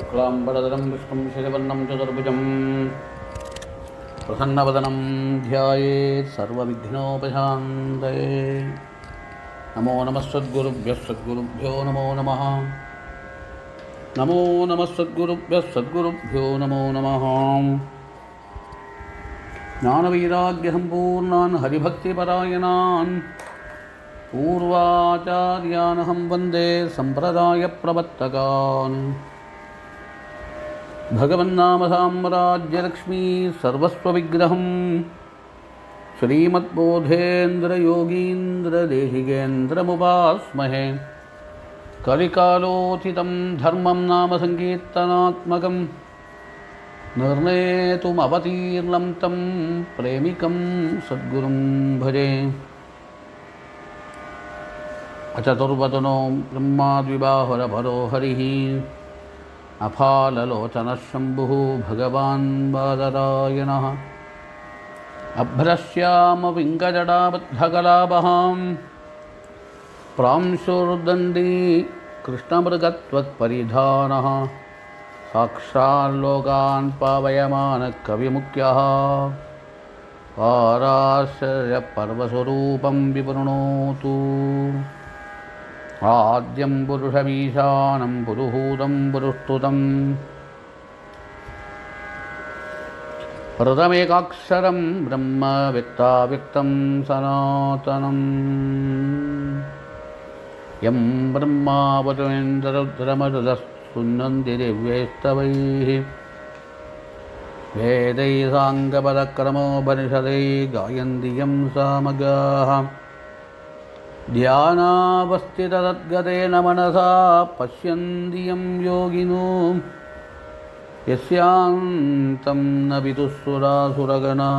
शुक्लाम्बरधरं विष्णुं शशिवर्णं चतुर्भुजं प्रसन्नवदनं ध्यायेत् सर्वविघ्नोपशान्तये। नमो नमः सद्गुरुभ्यो नमो नमः। नमो नमः सद्गुरुभ्यो नमो नमः। ज्ञानवैराग्यसम्पूर्णान् हरिभक्तिपरायणान् पूर्वाचार्यानहं वन्दे सम्प्रदायप्रवर्तकान्। भगवन्नामसाम्राज्यलक्ष्मी सर्वस्वविग्रहं श्रीमद्बोधेन्द्रयोगीन्द्रदेशिकेन्द्रमुपास्महे। कलिकालोचितं धर्मं नाम सङ्कीर्तनात्मकं निर्णेतुमवतीर्णं तं प्रेमिकं सद्गुरुं भजे। अचतुर्वदनो ब्रह्माद्विबाहुरभरो हरिः अफाललोचनः शम्भुः भगवान् बादरायणः। अभ्रश्यामविङ्गजडाबद्धकलापहां प्रांशुर्दण्डी कृष्णमृगत्वत्परिधानः। साक्षाल्लोकान् पावयमानः कविमुख्यः पाराश्चर्यपर्वस्वरूपं विवृणोतु। आद्यं पुरुषमीशानं पुरुहूतं पुरुष्टुतं प्रथमेकाक्षरं ब्रह्म व्यक्ताव्यक्तं सनातनं। यं ब्रह्मा वरुणेन्द्ररुद्रमरुतस्तुन्वन्ति दिव्यैस्तवैः वेदैः साङ्गपदक्रमोपनिषदैः गायन्ति यं सामगाः। ध्यानावस्थिततद्गतेन मनसा पश्यन्ति यं योगिनो यस्यान्तं न विदुःसुरासुरगणा।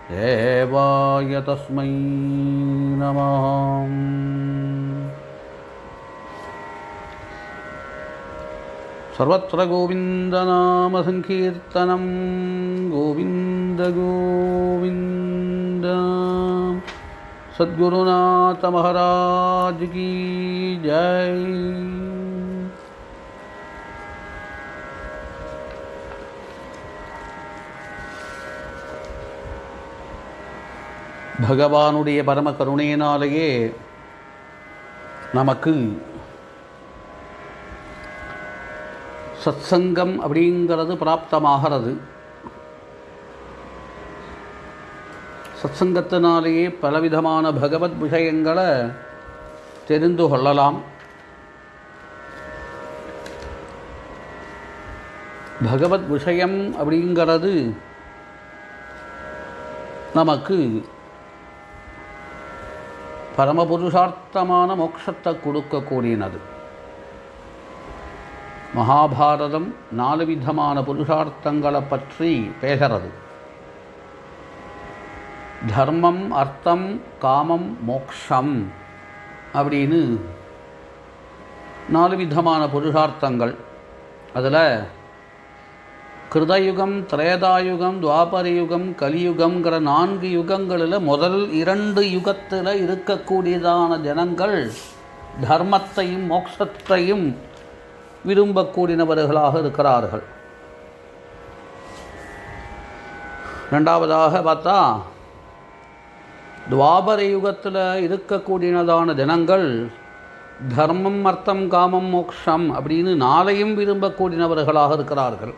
देवाय तस्मै नमः। सर्वत्र गोविन्दनामसङ्कीर्तनं गोविन्द गोविन्द। सद्गुरुनाथ महाराज की जय। பகவானுடைய பரம கருணையினாலேயே நமக்கு சத்சங்கம் அப்படிங்கிறது பிராப்தமாகிறது. சத்சங்கத்தினாலேயே பலவிதமான பகவத் விஷயங்களை தெரிந்து கொள்ளலாம். பகவத் விஷயம் அப்படிங்கிறது நமக்கு பரமபுருஷார்த்தமான மோட்சத்தை கொடுக்கக்கூடியது. மகாபாரதம் 4 விதமான புருஷார்த்தங்களை பற்றி பேசுகிறது. தர்மம், அர்த்தம், காமம், மோக்ஷம் அப்படின்னு 4 விதமான புருஷார்த்தங்கள். அதில் கிருதயுகம், திரேதாயுகம், துவாபரயுகம், கலியுகங்கிற 4 யுகங்களில் முதல் 2 யுகத்தில் இருக்கக்கூடியதான ஜனங்கள் தர்மத்தையும் மோட்சத்தையும் விரும்பக்கூடியவர்களாக இருக்கிறார்கள். ரெண்டாவதாக பார்த்தா துவாபர யுகத்தில் இருக்கக்கூடியதான ஜனங்கள் தர்மம், அர்த்தம், காமம், மோக்ஷம் அப்படின்னு 4ஐயும் விரும்பக்கூடியவர்களாக இருக்கிறார்கள்.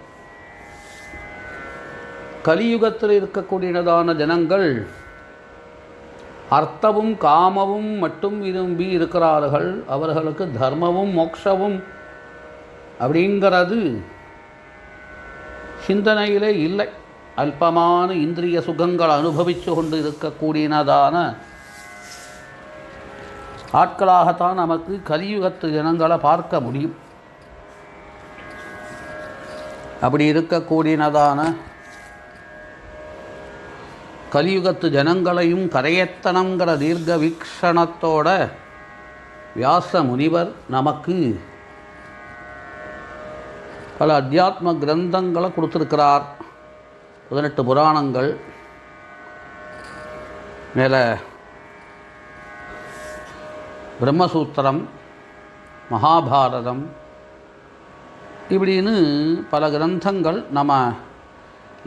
கலியுகத்தில் இருக்கக்கூடியதான ஜனங்கள் அர்த்தமும் காமமும் மட்டும் விரும்பி இருக்கிறார்கள். அவர்களுக்கு தர்மமும் மோக்ஷமும் அப்படிங்கிறது சிந்தனையிலே இல்லை. அல்பமான இந்திரிய சுகங்கள் அனுபவித்து கொண்டு இருக்கக்கூடியதான ஆட்களாகத்தான் நமக்கு கலியுகத்து ஜனங்களை பார்க்க முடியும். அப்படி இருக்கக்கூடியதான கலியுகத்து ஜனங்களையும் கரையத்தனங்கிற தீர்க்க வீக்ஷணத்தோட வியாச முனிவர் நமக்கு பல அத்தியாத்ம கிரந்தங்களை கொடுத்துருக்கிறார். 18 புராணங்கள் மேலே பிரம்மசூத்திரம், மகாபாரதம் இப்படின்னு பல கிரந்தங்கள் நம்ம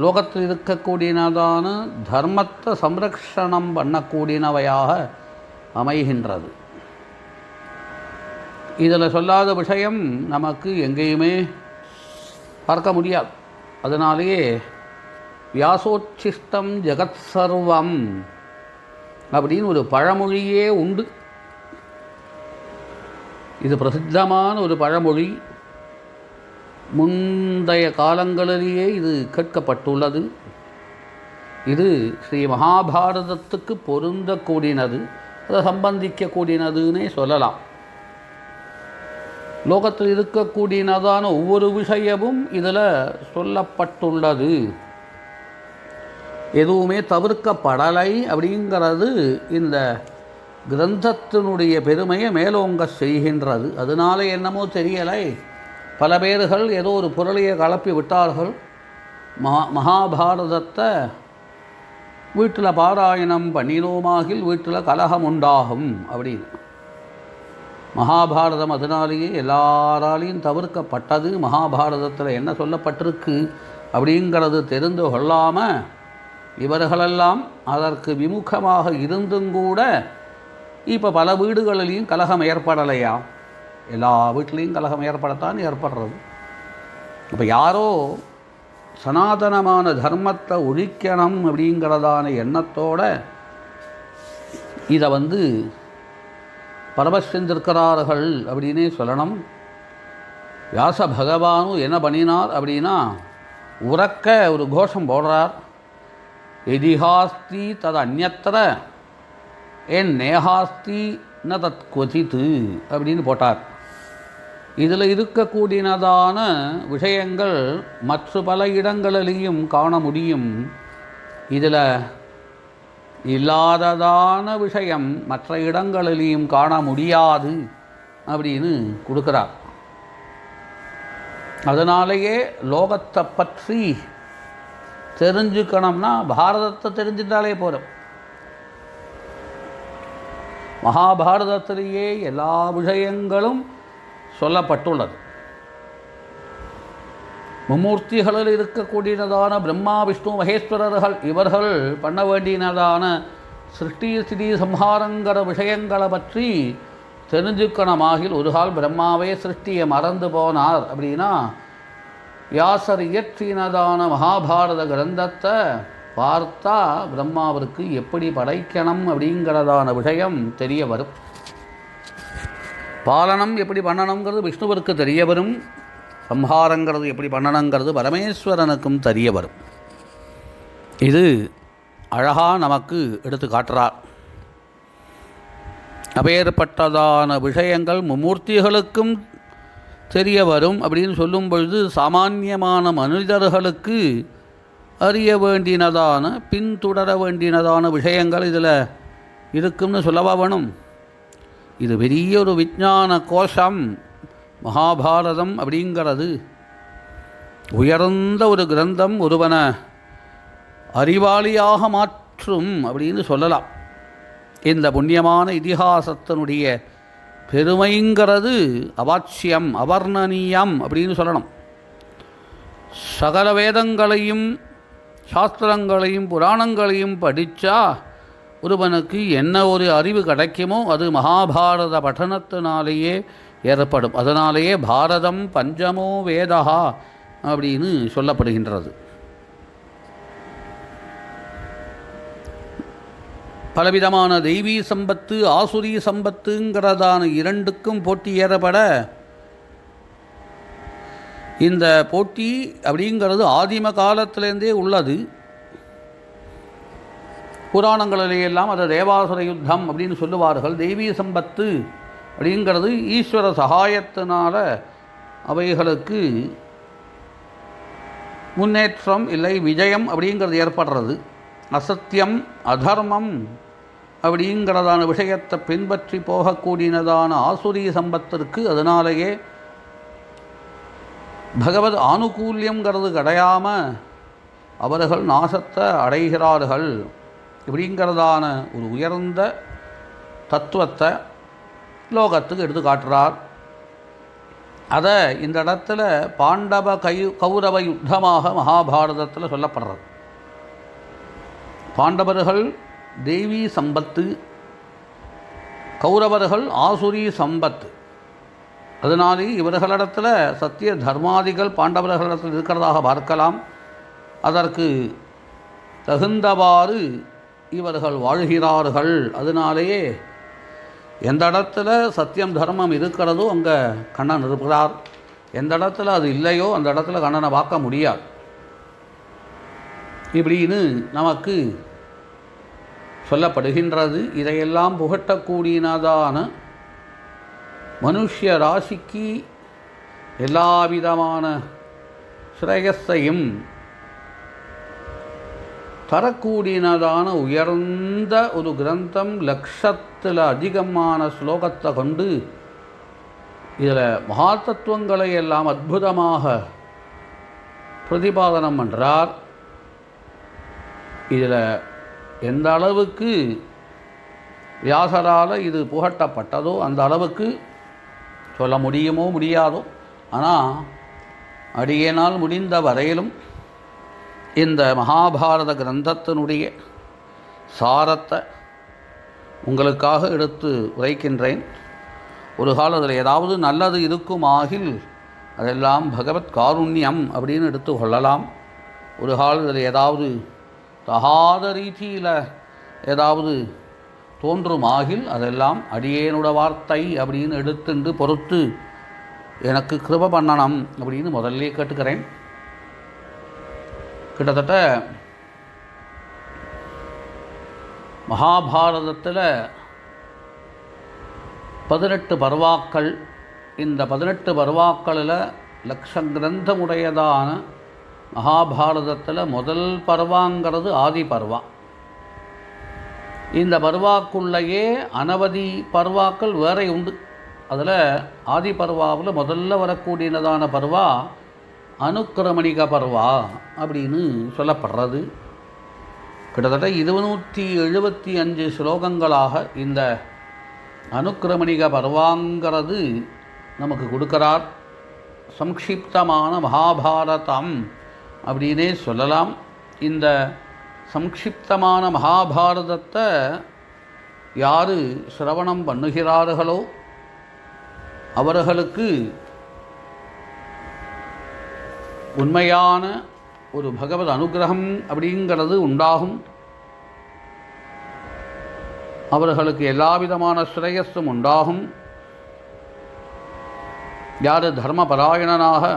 லோகத்தில் இருக்கக்கூடியனதான தர்மத்தை சம்ரக்ஷணம் பண்ணக்கூடியனவையாக அமைகின்றது. இதில் சொல்லாத விஷயம் நமக்கு எங்கேயுமே பார்க்க முடியாது. அதனாலேயே வியாசோச்சிஷ்டம் ஜெகத் சர்வம் அப்படின்னு ஒரு பழமொழியே உண்டு. இது பிரசித்தமான ஒரு பழமொழி. முந்தைய காலங்களிலேயே இது கேட்கப்பட்டுள்ளது. இது ஸ்ரீ மகாபாரதத்துக்கு பொருந்தக்கூடியனது, அதை சம்பந்திக்கக்கூடியனதுன்னே சொல்லலாம். லோகத்தில் இருக்கக்கூடியனதான ஒவ்வொரு விஷயமும் இதில் சொல்லப்பட்டுள்ளது. எதுவுமே தவிர்க்கப்படலை அப்படிங்கிறது இந்த கிரந்தத்தினுடைய பெருமையை மேலோங்க செய்கின்றது. அதனால என்னமோ தெரியலை, பல பேர்கள் ஏதோ ஒரு பொருளையை கலப்பி விட்டார்கள். மகாபாரதத்தை வீட்டில் பாராயணம் பண்ணினோமாகில் வீட்டில் கலகம் உண்டாகும் அப்படின்னு. மகாபாரதம் அதனாலேயே எல்லாராலையும் தவிர்க்கப்பட்டது. மகாபாரதத்தில் என்ன சொல்லப்பட்டிருக்கு அப்படிங்கிறது தெரிந்து கொள்ளாமல் இவர்களெல்லாம் அதற்கு விமுகமாக இருந்தும் கூட இப்போ பல வீடுகளிலையும் கலகம் ஏற்படலையா? எல்லா வீட்லேயும் கலகம் ஏற்படத்தான் ஏற்படுறது. இப்போ யாரோ சனாதனமான தர்மத்தை ஒழிக்கணும் அப்படிங்கிறதான எண்ணத்தோடு இதை பரமசிந்திருக்கிறார்கள் அப்படின்னே சொல்லணும். வியாச பகவானும் என்ன பண்ணினார் அப்படின்னா, உறக்க ஒரு கோஷம் போடுறார். எதிஹாஸ்தி தது அந்நத்திர என் நேஹாஸ்தி ந தத் கொதித்து அப்படின்னு போட்டார். இதில் இருக்கக்கூடியனதான விஷயங்கள் மற்ற பல இடங்களிலையும் காண முடியும். இதில் இல்லாததான விஷயம் மற்ற இடங்களிலையும் காண முடியாது அப்படின்னு கொடுக்குறார். அதனாலேயே லோகத்தை பற்றி தெரிஞ்சுக்கணும்னா பாரதத்தை தெரிஞ்சுட்டாலே போதும். மகாபாரதத்திலேயே எல்லா விஷயங்களும் சொல்லப்பட்டுள்ளது. மும்மூர்த்திகளில் இருக்கக்கூடியனதான பிரம்மா விஷ்ணு மகேஸ்வரர்கள் இவர்கள் பண்ண வேண்டியனதான சிருஷ்டி ஸ்திதி சம்ஹாரங்கிற விஷயங்களை பற்றி தெரிஞ்சுக்கணமாகில் ஒரு கால் பிரம்மாவே சிருஷ்டியை மறந்து போனார் அப்படின்னா வியாசர் இயற்றினதான மகாபாரத கிரந்தத்தை பார்த்தா பிரம்மாவிற்கு எப்படி படைக்கணும் அப்படிங்கிறதான விஷயம் தெரிய வரும். பாலனம் எப்படி பண்ணணுங்கிறது விஷ்ணுவிற்கு தெரிய வரும். சம்ஹாரங்கிறது எப்படி பண்ணணுங்கிறது பரமேஸ்வரனுக்கும் தெரிய வரும். இது அழகாக நமக்கு எடுத்து காட்டுறார். அப்பேற்பட்டதான விஷயங்கள் மும்மூர்த்திகளுக்கும் தெரிய வரும் அப்படின்னு சொல்லும் பொழுது சாமானியமான மனிதர்களுக்கு அறிய வேண்டினதான பின்தொடர வேண்டினதான விஷயங்கள் இதில் இருக்கும்னு சொல்லவா வேணும். இது பெரிய ஒரு விஞ்ஞான கோஷம். மகாபாரதம் அப்படிங்கிறது உயர்ந்த ஒரு கிரந்தம், ஒருவனை அறிவாளியாக மாற்றும் அப்படின்னு சொல்லலாம். இந்த புண்ணியமான இதிகாசத்தினுடைய பெருமைங்கிறது அவாட்சியம், அவர்ணனீயம் அப்படின்னு சொல்லணும். சகல வேதங்களையும் சாஸ்திரங்களையும் புராணங்களையும் படித்தா ஒருவனுக்கு என்ன ஒரு அறிவு கிடைக்குமோ அது மகாபாரத பఠனத்தினாலேயே ஏற்படும். அதனாலேயே பாரதம் பஞ்சமோ வேதா அப்படின்னு சொல்லப்படுகின்றது. பலவிதமான தெய்வீ சம்பத்து ஆசுரி சம்பத்துங்கிறதான இரண்டுக்கும் போட்டி ஏறப்பட இந்த போட்டி அப்படிங்கிறது ஆதிம காலத்திலேருந்தே உள்ளது. புராணங்களிலேயெல்லாம் அதை தேவாசுர யுத்தம் அப்படின்னு சொல்லுவார்கள். தெய்வீ சம்பத்து அப்படிங்கிறது ஈஸ்வர சகாயத்தினால அவைகளுக்கு முன்னேற்றம் இல்லை விஜயம் அப்படிங்கிறது ஏற்படுறது. அசத்தியம் அதர்மம் அப்படிங்கிறதான விஷயத்தை பின்பற்றி போகக்கூடியதான ஆசுரி சம்பத்திற்கு அதனாலேயே பகவத் ஆனுகூல்யங்கிறது கிடையாமல் அவர்கள் நாசத்தை அடைகிறார்கள். இப்படிங்கிறதான ஒரு உயர்ந்த தத்துவத்தை லோகத்துக்கு எடுத்து காட்டுறார். அதை இந்த இடத்துல பாண்டவ கௌரவ யுத்தமாக மகாபாரதத்தில் சொல்லப்படுறது. பாண்டவர்கள் தெய்வீ சம்பத்து, கௌரவர்கள் ஆசுரி சம்பத்து. அதனாலே இவர்களிடத்தில் சத்திய தர்மாதிகள் பாண்டவர்களிடத்தில் இருக்கிறதாக பார்க்கலாம். அதற்கு தகுந்தவாறு இவர்கள் வாழ்கிறார்கள். அதனாலேயே எந்த இடத்துல சத்தியம் தர்மம் இருக்கிறதோ அங்கே கண்ணன் இருக்கிறார், எந்த இடத்துல அது இல்லையோ அந்த இடத்துல கண்ணனை பார்க்க முடியாது. இப்படின்னு நமக்கு சொல்லப்படுகின்றது. இதையெல்லாம் புகட்டக்கூடியதான மனுஷ்ய ராசிக்கு எல்லாவிதமான ஸ்ரேயஸையும் தரக்கூடியதான உயர்ந்த ஒரு கிரந்தம், லட்சத்தில் அதிகமான ஸ்லோகத்தை கொண்டு இதில் மகாதத்துவங்களை எல்லாம் அற்புதமாக பிரதிபாதனம் பண்ணுறார். இதில் எந்த அளவுக்கு வியாசரால் இது புகட்டப்பட்டதோ அந்த அளவுக்கு சொல்ல முடியுமோ முடியாதோ, ஆனால் அடியேனால் முடிந்த வரையிலும் இந்த மகாபாரத கிரந்தத்தினுடைய சாரத்தை உங்களுக்காக எடுத்து உரைக்கின்றேன். ஒரு காலம் அதில் ஏதாவது நல்லது இருக்குமாகில் அதெல்லாம் பகவத் காருண்யம் அப்படின்னு எடுத்து கொள்ளலாம். ஒரு காலம் இதில் ஏதாவது தகாத ரீதியில் ஏதாவது தோன்றுமாகில் அதெல்லாம் அடியேனுட வார்த்தை அப்படின்னு எடுத்துண்டு பொறுத்து எனக்கு கிருப பண்ணணும் அப்படின்னு முதல்ல கேட்டுக்கிறேன். கிட்டத்தட்ட மகாபாரதத்தில் 18 பர்வாக்கள். இந்த 18 பர்வாக்களில் லட்சம் கிரந்தமுடையதான மகாபாரதத்தில் முதல் பர்வாங்கிறது ஆதி பர்வா. இந்த பர்வாக்குள்ளேயே அனவதி பர்வாக்கள் வேற உண்டு. அதில் ஆதி பர்வாவில் முதல்ல வரக்கூடியதான பர்வா அனுக்கிரமணிக பர்வா அப்படின்னு சொல்லப்படுறது. கிட்டத்தட்ட 275 ஸ்லோகங்களாக இந்த அனுக்கிரமணிக பர்வாங்கிறது நமக்கு கொடுக்கிறார். சம்க்ஷிப்தமான மகாபாரதம் அப்படின்னே சொல்லலாம். இந்த சம்க்ஷிப்தமான மகாபாரதத்தை யார் சிரவணம் பண்ணுகிறார்களோ அவர்களுக்கு உண்மையான ஒரு பகவத் அனுகிரகம் அப்படிங்கிறது உண்டாகும். அவர்களுக்கு எல்லா விதமான ஸ்ரேயஸும் உண்டாகும். யார் தர்மபராயணனாக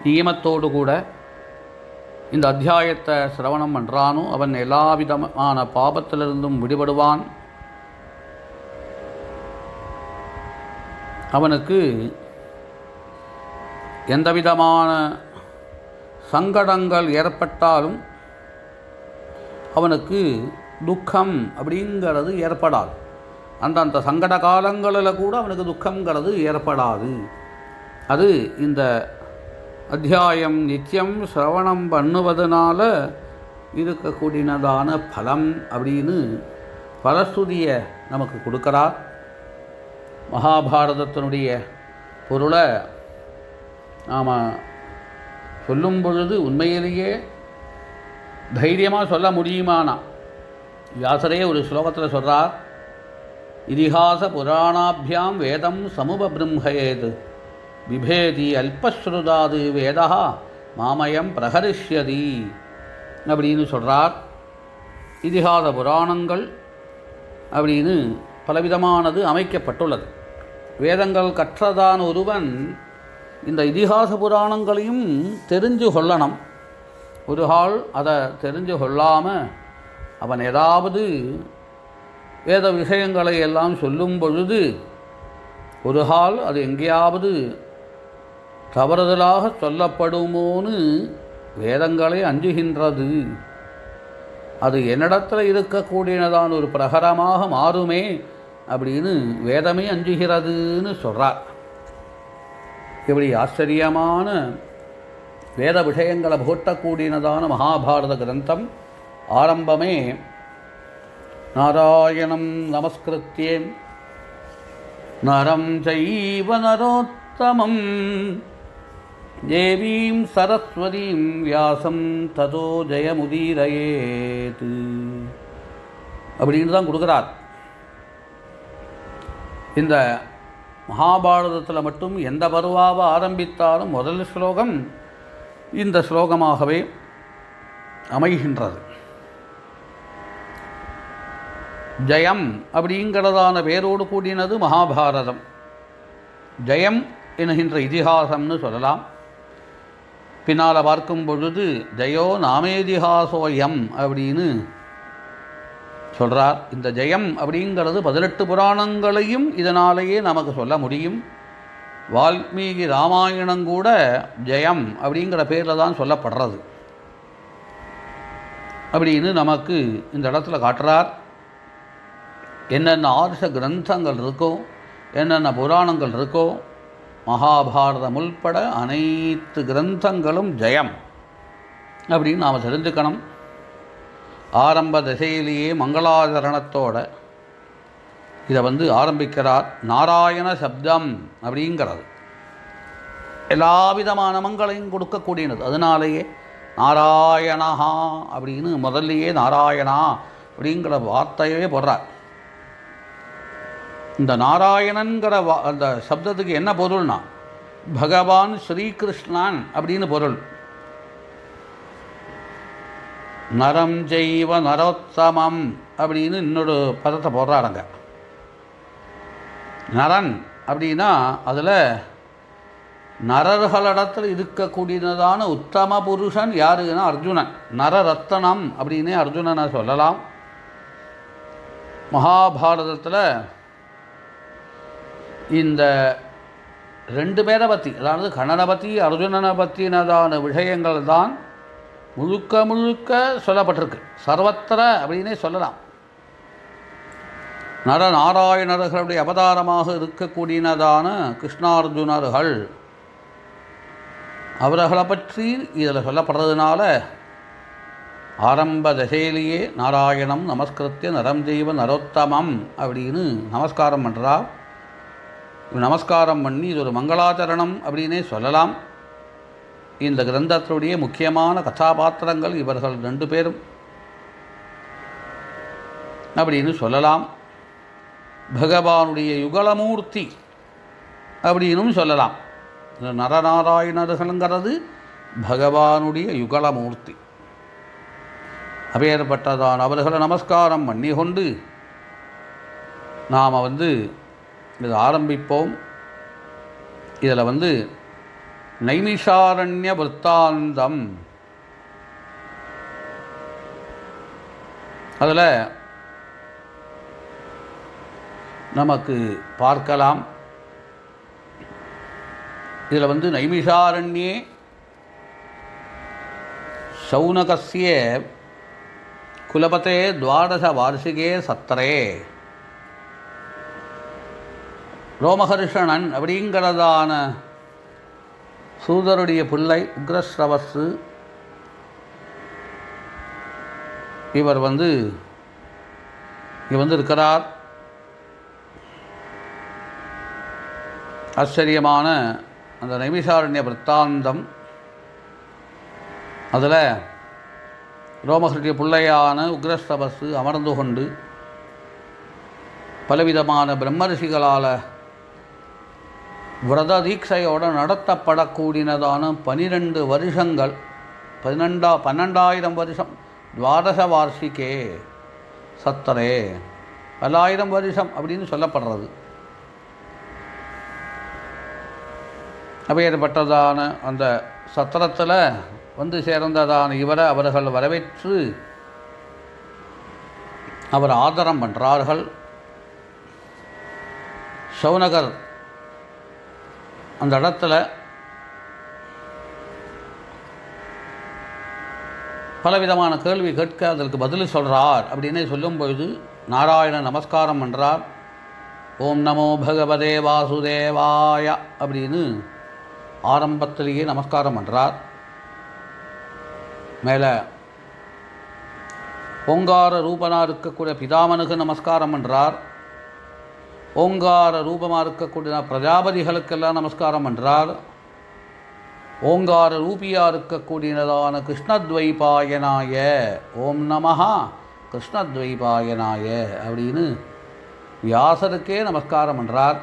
நியமத்தோடு கூட இந்த அத்தியாயத்தை சிரவணம் பண்ணுறானோ அவன் எல்லா விதமான பாபத்திலிருந்தும் விடுபடுவான். அவனுக்கு எந்த விதமான சங்கடங்கள் ஏற்பட்டாலும் அவனுக்கு துக்கம் அப்படிங்கிறது ஏற்படாது. அந்த சங்கட காலங்களில் கூட அவனுக்கு துக்கங்கிறது ஏற்படாது. அது இந்த அத்தியாயம் நித்தியம் சிரவணம் பண்ணுவதனால இருக்கக்கூடியதான பலம் அப்படின்னு பலஸ்துதியை நமக்கு கொடுக்கிறார். மகாபாரதத்தினுடைய பொருளை நாம் சொல்லும் பொழுது உண்மையிலேயே தைரியமாக சொல்ல முடியுமானா வியாசரே ஒரு ஸ்லோகத்தில் சொல்கிறார், இதிகாச புராணாபியாம் வேதம் சமுபபிரம்மயேது விபேதி அல்பஸ்ருதாது வேதா மாமயம் பிரகரிஷ்யதி அப்படின்னு சொல்கிறார். இதிகாச புராணங்கள் அப்படின்னு பலவிதமானது அமைக்கப்பட்டுள்ளது. வேதங்கள் கற்றதான ஒருவன் இந்த இதிகாச புராணங்களையும் தெரிஞ்சு கொள்ளணும். ஒரு ஆள் அதை தெரிஞ்சு கொள்ளாமல் அவன் ஏதாவது வேத விஷயங்களை எல்லாம் சொல்லும் பொழுது ஒரு ஆள் அது எங்கேயாவது தவறுதலாக சொல்லப்படுமோன்னு வேதங்களை அஞ்சுகின்றது. அது என்னிடத்தில் இருக்கக்கூடியதான ஒரு பிரகரமாக மாறுமே அப்படின்னு வேதமே அஞ்சுகிறதுன்னு சொல்கிறார். இப்படி ஆச்சரியமான வேத விஷயங்களை புகட்டக்கூடியதான மகாபாரத கிரந்தம். ஆரம்பமே நாராயணம் நமஸ்கிருத்யே நரம் சைவ நரோத்தமம் நரோத்தமம் தேவீம் சரஸ்வதீம் வியாசம் ததோ ஜெயமுதீரயேத் அப்படின்னு தான் கொடுக்குறார். இந்த மகாபாரதத்தில் மட்டும் எந்த பருவாவை ஆரம்பித்தாலும் முதல் ஸ்லோகம் இந்த ஸ்லோகமாகவே அமைகின்றது. ஜெயம் அப்படிங்கிறதான பேரோடு கூடினது மகாபாரதம். ஜெயம் என்கின்ற இதிகாசம்னு சொல்லலாம். பின்னால் பார்க்கும் பொழுது ஜெயோ நாமேதிகாசோயம் அப்படின்னு சொல்கிறார். இந்த ஜெயம் அப்படிங்கிறது 18 புராணங்களையும் இதனாலேயே நமக்கு சொல்ல முடியும். வால்மீகி ராமாயணங்கூட ஜெயம் அப்படிங்கிற பேரில் தான் சொல்லப்படுறது அப்படின்னு நமக்கு இந்த இடத்துல காட்டுறார். என்னென்ன ஆர்ஷ கிரந்தங்கள் இருக்கோ, என்னென்ன புராணங்கள் இருக்கோ, மகாபாரதம் உள்பட அனைத்து கிரந்தங்களும் ஜெயம் அப்படின்னு நாம் தெரிஞ்சுக்கணும். ஆரம்ப திசையிலேயே மங்களாச்சரணத்தோட இதை ஆரம்பிக்கிறார். நாராயண சப்தம் அப்படிங்கிறது எல்லா விதமான மங்களையும் கொடுக்கக்கூடியது. அதனாலேயே நாராயணா அப்படின்னு முதல்லையே நாராயணா அப்படிங்கிற வார்த்தையே போடுறார். இந்த நாராயணன்கிற அந்த சப்தத்துக்கு என்ன பொருள்னா பகவான் ஸ்ரீகிருஷ்ணன் அப்படின்னு பொருள். நரம் ஜெய்வ நரோத்தமம் அப்படின்னு இன்னொரு பதத்தை போடுறாருங்க. நரன் அப்படின்னா அதில் நரர்களிடத்தில் இருக்கக்கூடியதான உத்தம புருஷன் யாருன்னா அர்ஜுனன். நரரத்தனம் அப்படின்னே அர்ஜுனனை சொல்லலாம். மகாபாரதத்தில் இந்த 2 பேரை பற்றி, அதாவது கண்ணனை பற்றி அர்ஜுனனை பற்றினதான விஷயங்கள் தான் முழுக்க முழுக்க சொல்லப்பட்டிருக்கு. சர்வத்திர அப்படின்னே சொல்லலாம். நரநாராயணர்களுடைய அவதாரமாக இருக்கக்கூடியதான கிருஷ்ணார்ஜுனர்கள் அவர்களை பற்றி இதில் சொல்லப்படுறதுனால ஆரம்ப தசையிலேயே நாராயணம் நமஸ்கிருத்திய நரம் ஜெய்வ நரோத்தமம் அப்படின்னு நமஸ்காரம் பண்ணுறா. நமஸ்காரம் பண்ணி இது ஒரு மங்களாச்சரணம் அப்படின்னே சொல்லலாம். இந்த கிரந்தத்துடைய முக்கியமான கதாபாத்திரங்கள் இவர்கள் 2 பேரும் அப்படின்னு சொல்லலாம். பகவானுடைய யுகலமூர்த்தி அப்படின்னும் சொல்லலாம். நரநாராயணர்கள்ங்கிறது பகவானுடைய யுகலமூர்த்தி. அப்பேற்பட்டதான் அவர்களை நமஸ்காரம் பண்ணி கொண்டு நாம் இதை ஆரம்பிப்போம். இதில் நைமிஷாரண்ய விற்த்தாந்தம், அதில் நமக்கு பார்க்கலாம். இதில் நைமிஷாரண்யே சௌனகஸ்ய குலபதே துவாதச வார்ஷிகே சத்திரே ரோமஹர்ஷணன் அப்படிங்கிறதான சூதருடைய பிள்ளை உக்ரஸ்ரவசு இவர் இருக்கிறார். ஆச்சரியமான அந்த நைமிஷாரண்ய விற்த்தாந்தம், அதில் ரோமஹர்ஷிய பிள்ளையான உக்ரஸ்ரவசு அமர்ந்து கொண்டு பலவிதமான பிரம்மரிஷிகளால் விரத தீட்சையோடு நடத்தப்படக்கூடியதான 12 வருஷங்கள், 12,000 வருஷம், துவாதச வார்ஷிகே சத்தரே 1000 வருஷம் அப்படின்னு சொல்லப்படுறது. அப்பேற்பட்டதான அந்த சத்திரத்தில் சேர்ந்ததான இவரை அவர்கள் வரவேற்று அவர் ஆதரம் பண்ணுறார்கள். சௌனகர் அந்த இடத்துல பலவிதமான கேள்வி கேட்க அதற்கு பதில் சொல்கிறார் அப்படின்னு சொல்லும்பொழுது நாராயணன் நமஸ்காரம் பண்ணுறார். ஓம் நமோ பகவதே வாசுதேவாய அப்படின்னு ஆரம்பத்திலேயே நமஸ்காரம் பண்ணுறார். மேலே ஓங்கார ரூபனாக இருக்கக்கூடிய பிதாமனுக்கு நமஸ்காரம் பண்ணுறார். ஓங்கார ரூபமாக இருக்கக்கூடிய பிரஜாபதிகளுக்கெல்லாம் நமஸ்காரம் பண்ணுறார். ஓங்கார ரூபியாக இருக்கக்கூடியதான கிருஷ்ணத்வைபாயனாய ஓம் நமஹா கிருஷ்ணத்வைபாயனாய அப்படின்னு வியாசருக்கே நமஸ்காரம் பண்ணுறார்.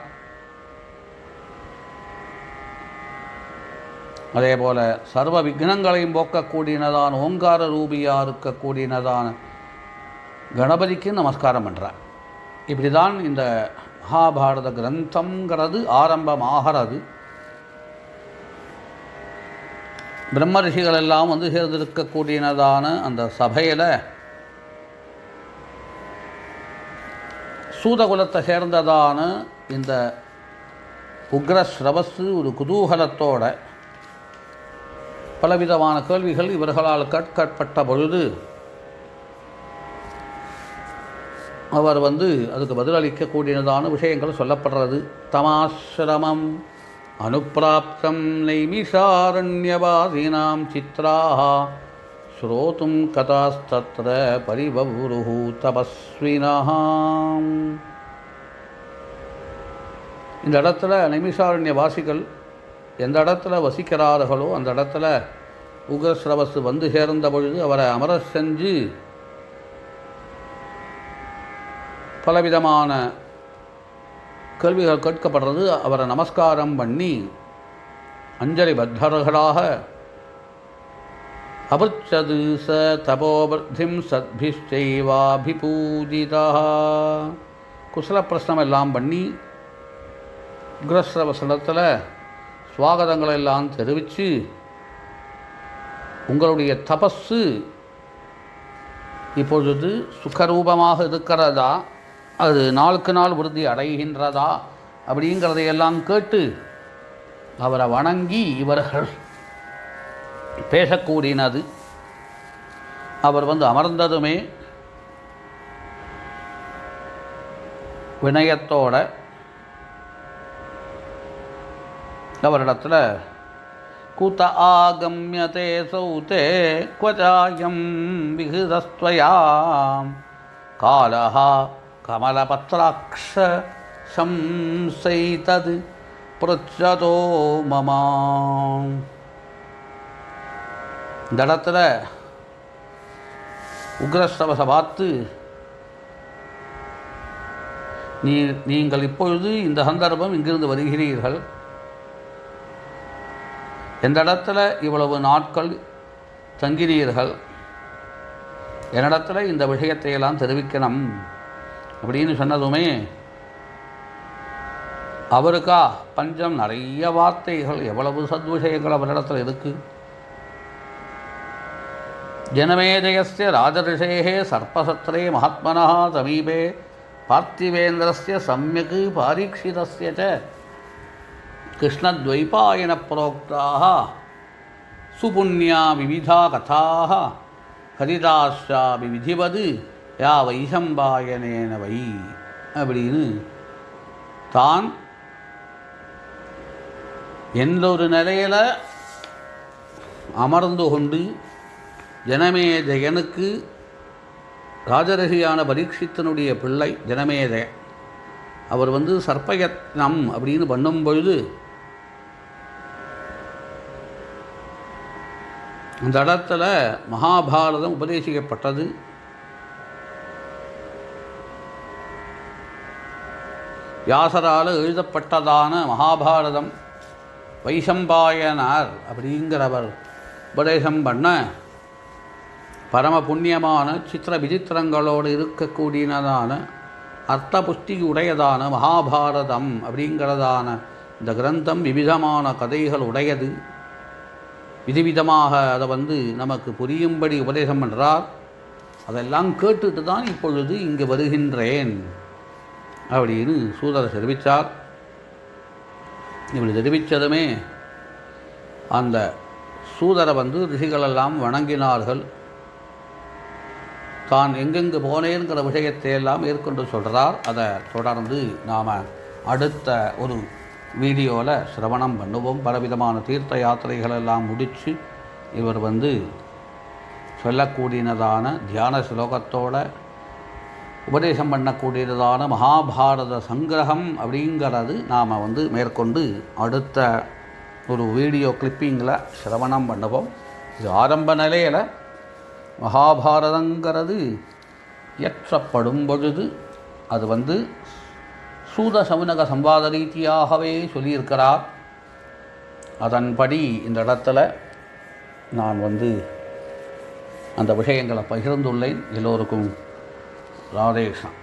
அதே போல் சர்வ விக்னங்களையும் போக்கக்கூடியனதான ஓங்கார ரூபியாக இருக்கக்கூடியனதான கணபதிக்கு நமஸ்காரம் பண்ணுறார். இப்படி தான் இந்த மகாபாரத கிரந்தங்கிறது ஆரம்பமாகிறது. பிரம்ம ரிஷிகள் எல்லாம் வந்து சேர்ந்திருக்கக்கூடியனதான அந்த சபையில் சூதகுலத்தை சேர்ந்ததான இந்த உக்ரஸ்ரவசு ஒரு குதூகலத்தோட பலவிதமான கேள்விகள் இவர்களால் கேட்கப்பட்ட பொழுது அவர் வந்து அதுக்கு பதிலளிக்கக்கூடியதான விஷயங்கள் சொல்லப்படுறது. தமாசிரமம் அனுப்பிராப்தம் நைமிஷாரண்யவாதீனாம் சித்ராஹ ஸ்ரோதும் கதாஸ்தத்ர பரிவபுருஹு தபஸ்வினாம். இந்த இடத்துல நைமிஷாரண்ய வாசிகள் எந்த இடத்துல வசிக்கிறார்களோ அந்த இடத்துல உக்ரஸ்ரவசு வந்து சேர்ந்த பொழுது அவரை அமர செஞ்சு பலவிதமான கேள்விகள் கேட்கப்படுறது. அவரை நமஸ்காரம் பண்ணி அஞ்சலி பத்தர்களாக அபுச்சது ச தபோபர்த்திம் சத்பிஷ்டைவாபிபூஜிதா குசல பிரஸ்னம் எல்லாம் பண்ணி உக்ரஸ்ரவசனத்தில் சுவாகதங்களை எல்லாம் தெரிவித்து உங்களுடைய தபஸு இப்பொழுது சுகரூபமாக இருக்கிறதா, அது நாளுக்கு நாள் விருத்தி அடைகின்றதா அப்படிங்கிறதையெல்லாம் கேட்டு அவரை வணங்கி இவர்கள் பேசக்கூடியனது. அவர் வந்து அமர்ந்ததுமே வினயத்தோட அவரிடத்தில் கூத்த ஆகம்யதே சௌதே க்வச்சாயம் விஹிதஸ்த்வயாம் காலஹா கமலபத்ராக்ஷ சம்சைதது ப்ருச்சதோ மமாம். இந்த இடத்துல உக்ரஸ்ரவசை பார்த்து நீங்கள் இப்பொழுது இந்த சந்தர்ப்பம் இங்கிருந்து வருகிறீர்கள், எந்த இடத்துல இவ்வளவு நாட்கள் தங்கினீர்கள், என்னிடத்துல இந்த விஷயத்தையெல்லாம் தெரிவிக்கணும் அப்படின்னு சொன்னதுமே அவருக்கா பஞ்சம் நிறைய வார்த்தைகள், எவ்வளவு சத்விஷயங்கள் அவரிடத்தில் இருக்குது. ஜனமேஜயஸ்ய ராஜரிஷேஹே சர்ப்பசத்ரே மகாத்மனா சமீபே பார்த்திவேந்திரஸ்ய சம்யக் பாரீக்ஷிதஸ்ய ச கிருஷ்ணத்வைபாயன புரோக்தாக சுபுண்யா விவிதா கதாக ஹரிதாஸ்யாபி விதிவது யா வைசம்பாயனேன வை அப்படின்னு தான் எந்த ஒரு நிலையில் அமர்ந்து கொண்டு ஜனமேஜயனுக்கு ராஜரிஷியான பரீட்சித்தனுடைய பிள்ளை ஜனமேஜய அவர் வந்து சர்ப்பயத்னம் அப்படின்னு பண்ணும் பொழுது அந்த இடத்துல மகாபாரதம் உபதேசிக்கப்பட்டது. வியாசரால் எழுதப்பட்டதான மகாபாரதம் வைசம்பாயனார் அப்படிங்கிறவர் உபதேசம் பண்ண பரம புண்ணியமான சித்திர விசித்திரங்களோடு இருக்கக்கூடியதான அர்த்த புஷ்டி உடையதான மகாபாரதம் அப்படிங்கிறதான இந்த கிரந்தம் விவிதமான கதைகள் உடையது. விதவிதமாக அதை வந்து நமக்கு புரியும்படி உபதேசம் பண்ணுறார். அதெல்லாம் கேட்டுட்டு தான் இப்பொழுது இங்கே வருகின்றேன் அப்படின்னு சூதரை தெரிவித்தார். இப்படி தெரிவித்ததுமே அந்த சூதரை வந்து ரிஷிகளெல்லாம் வணங்கினார்கள். தான் எங்கெங்கு போனேங்கிற விஷயத்தை எல்லாம் மேற்கொண்டு சொல்கிறார். அதை தொடர்ந்து நாம் அடுத்த ஒரு வீடியோவில் சிரவணம் பண்ணுவோம். பலவிதமான தீர்த்த யாத்திரைகளெல்லாம் முடித்து இவர் வந்து சொல்லக்கூடியதான தியான ஸ்லோகத்தோட உபதேசம் பண்ணக்கூடியதான மகாபாரத சங்கிரகம் அப்படிங்கிறது நாம் மேற்கொண்டு அடுத்த ஒரு வீடியோ கிளிப்பிங்கில் சிரவணம் பண்ணுவோம். இது ஆரம்ப நிலையில் மகாபாரதங்கிறது இயற்றப்படும் பொழுது அது சூத சவுனக சம்வாத ரீதியாகவே சொல்லியிருக்கிறார். அதன்படி இந்த இடத்துல நான் அந்த விஷயங்களை பகிர்ந்துள்ளேன். எல்லோருக்கும் ராதேஷம்.